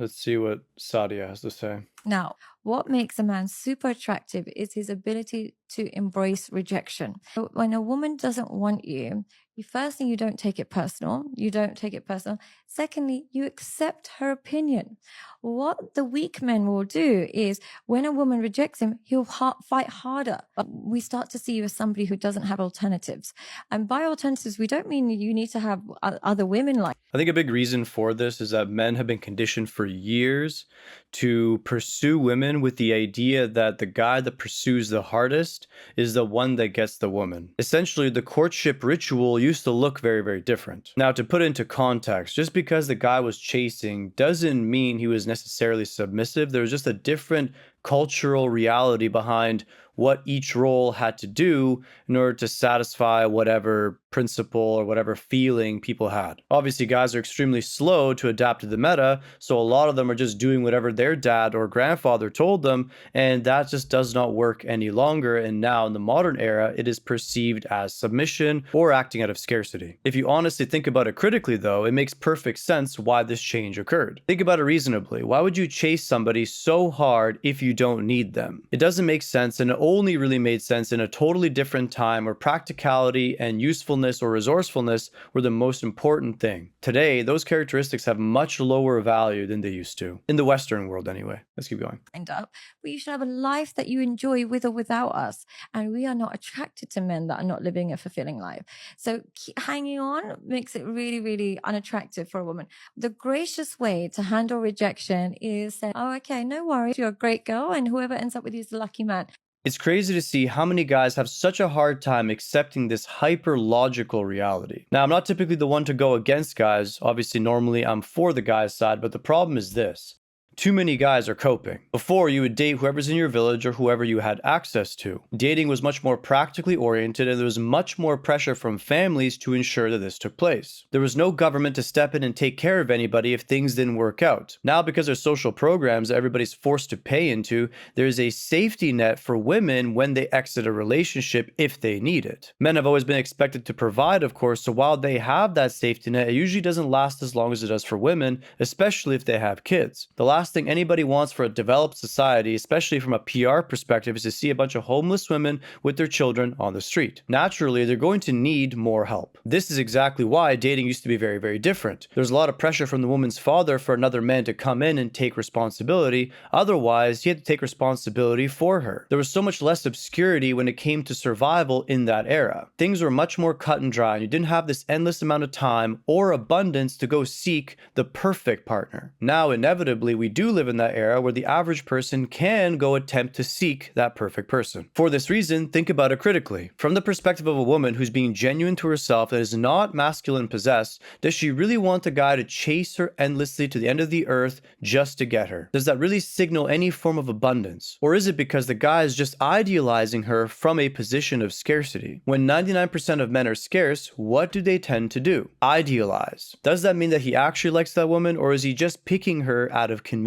Let's see what Sadia has to say. Now, what makes a man super attractive is his ability to embrace rejection. So when a woman doesn't want you, firstly, you don't take it personal. You don't take it personal. Secondly, you accept her opinion. What the weak men will do is when a woman rejects him, he'll fight harder. We start to see you as somebody who doesn't have alternatives. And by alternatives, we don't mean you need to have other women like. I think a big reason for this is that men have been conditioned for years to pursue women with the idea that the guy that pursues the hardest is the one that gets the woman. Essentially, the courtship ritual used to look very, very different. Now, to put it into context, just because the guy was chasing doesn't mean he was necessarily submissive. There was just a different cultural reality behind what each role had to do in order to satisfy whatever principle or whatever feeling people had. Obviously, guys are extremely slow to adapt to the meta, so a lot of them are just doing whatever their dad or grandfather told them, and that just does not work any longer. And now in the modern era, it is perceived as submission or acting out of scarcity. If you honestly think about it critically, though, it makes perfect sense why this change occurred. Think about it reasonably. Why would you chase somebody so hard if you don't need them? It doesn't make sense, and it only really made sense in a totally different time where practicality and usefulness or resourcefulness were the most important thing. Today, those characteristics have much lower value than they used to. In the Western world, anyway. Let's keep going. Up, but you should have a life that you enjoy with or without us. And we are not attracted to men that are not living a fulfilling life. So hanging on makes it really, really unattractive for a woman. The gracious way to handle rejection is say, oh, okay, no worries. You're a great girl. And whoever ends up with you is the lucky man. It's crazy to see how many guys have such a hard time accepting this hyper-logical reality. Now, I'm not typically the one to go against guys. Obviously, normally I'm for the guy's side, but the problem is this. Too many guys are coping. Before, you would date whoever's in your village or whoever you had access to. Dating was much more practically oriented, and there was much more pressure from families to ensure that this took place. There was no government to step in and take care of anybody if things didn't work out. Now, because there's social programs that everybody's forced to pay into, there's a safety net for women when they exit a relationship if they need it. Men have always been expected to provide, of course, so while they have that safety net, it usually doesn't last as long as it does for women, especially if they have kids. The last thing anybody wants for a developed society, especially from a PR perspective, is to see a bunch of homeless women with their children on the street. Naturally, they're going to need more help. This is exactly why dating used to be very, very different. There's a lot of pressure from the woman's father for another man to come in and take responsibility. Otherwise, he had to take responsibility for her. There was so much less obscurity when it came to survival in that era. Things were much more cut and dry, and you didn't have this endless amount of time or abundance to go seek the perfect partner. Now, inevitably, we do live in that era where the average person can go attempt to seek that perfect person. For this reason, think about it critically. From the perspective of a woman who's being genuine to herself that is not masculine possessed, does she really want a guy to chase her endlessly to the end of the earth just to get her? Does that really signal any form of abundance? Or is it because the guy is just idealizing her from a position of scarcity? When 99% of men are scarce, what do they tend to do? Idealize. Does that mean that he actually likes that woman, or is he just picking her out of convenience?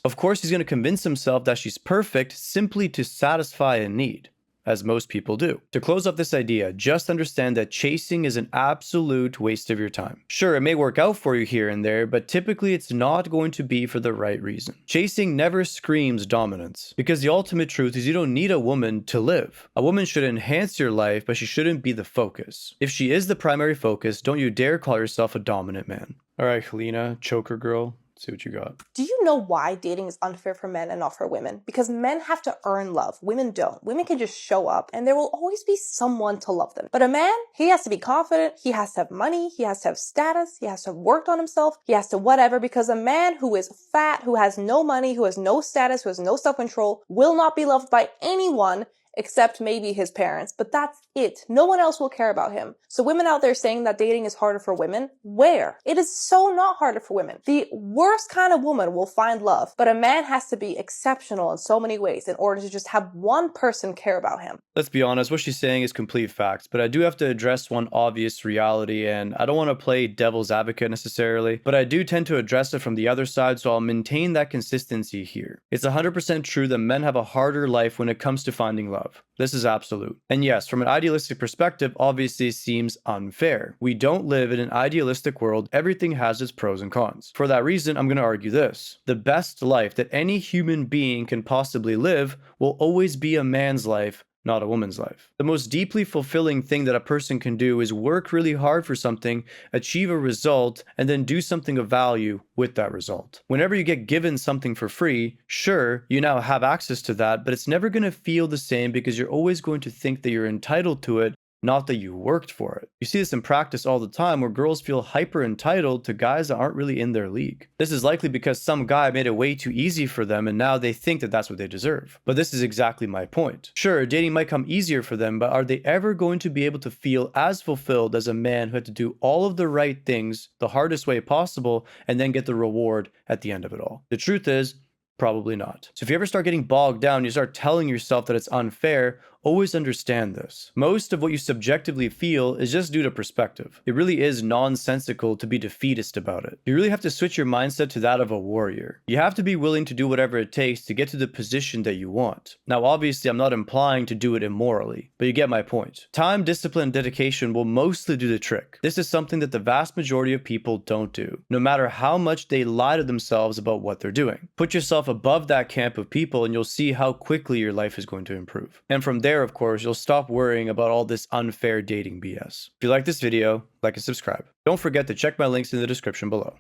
Of course, he's going to convince himself that she's perfect simply to satisfy a need, as most people do. To close up this idea, just understand that chasing is an absolute waste of your time. Sure, it may work out for you here and there, but typically it's not going to be for the right reason. Chasing never screams dominance, because the ultimate truth is you don't need a woman to live. A woman should enhance your life, but she shouldn't be the focus. If she is the primary focus, don't you dare call yourself a dominant man. All right, Helena, choker girl. See what you got. Do you know why dating is unfair for men and not for women? Because men have to earn love. Women don't. Women can just show up and there will always be someone to love them. But a man, he has to be confident. He has to have money. He has to have status. He has to have worked on himself. He has to whatever, because a man who is fat, who has no money, who has no status, who has no self-control, will not be loved by anyone except maybe his parents, but that's it. No one else will care about him. So women out there saying that dating is harder for women, where? It is so not harder for women. The worst kind of woman will find love, but a man has to be exceptional in so many ways in order to just have one person care about him. Let's be honest, what she's saying is complete facts, but I do have to address one obvious reality, and I don't want to play devil's advocate necessarily, but I do tend to address it from the other side, so I'll maintain that consistency here. It's 100% true that men have a harder life when it comes to finding love. love. This is absolute. And yes, from an idealistic perspective, obviously it seems unfair. We don't live in an idealistic world. Everything has its pros and cons. For that reason, I'm going to argue this. The best life that any human being can possibly live will always be a man's life, not a woman's life. The most deeply fulfilling thing that a person can do is work really hard for something, achieve a result, and then do something of value with that result. Whenever you get given something for free, sure, you now have access to that, but it's never going to feel the same because you're always going to think that you're entitled to it, not that you worked for it. You see this in practice all the time where girls feel hyper entitled to guys that aren't really in their league. This is likely because some guy made it way too easy for them and now they think that that's what they deserve. But this is exactly my point. Sure, dating might come easier for them, but are they ever going to be able to feel as fulfilled as a man who had to do all of the right things the hardest way possible and then get the reward at the end of it all? The truth is, probably not. So if you ever start getting bogged down, you start telling yourself that it's unfair, always understand this. Most of what you subjectively feel is just due to perspective. It really is nonsensical to be defeatist about it. You really have to switch your mindset to that of a warrior. You have to be willing to do whatever it takes to get to the position that you want. Now, obviously, I'm not implying to do it immorally, but you get my point. Time, discipline, and dedication will mostly do the trick. This is something that the vast majority of people don't do, no matter how much they lie to themselves about what they're doing. Put yourself above that camp of people and you'll see how quickly your life is going to improve. And from there, of course, you'll stop worrying about all this unfair dating BS. If you like this video, like and subscribe. Don't forget to check my links in the description below.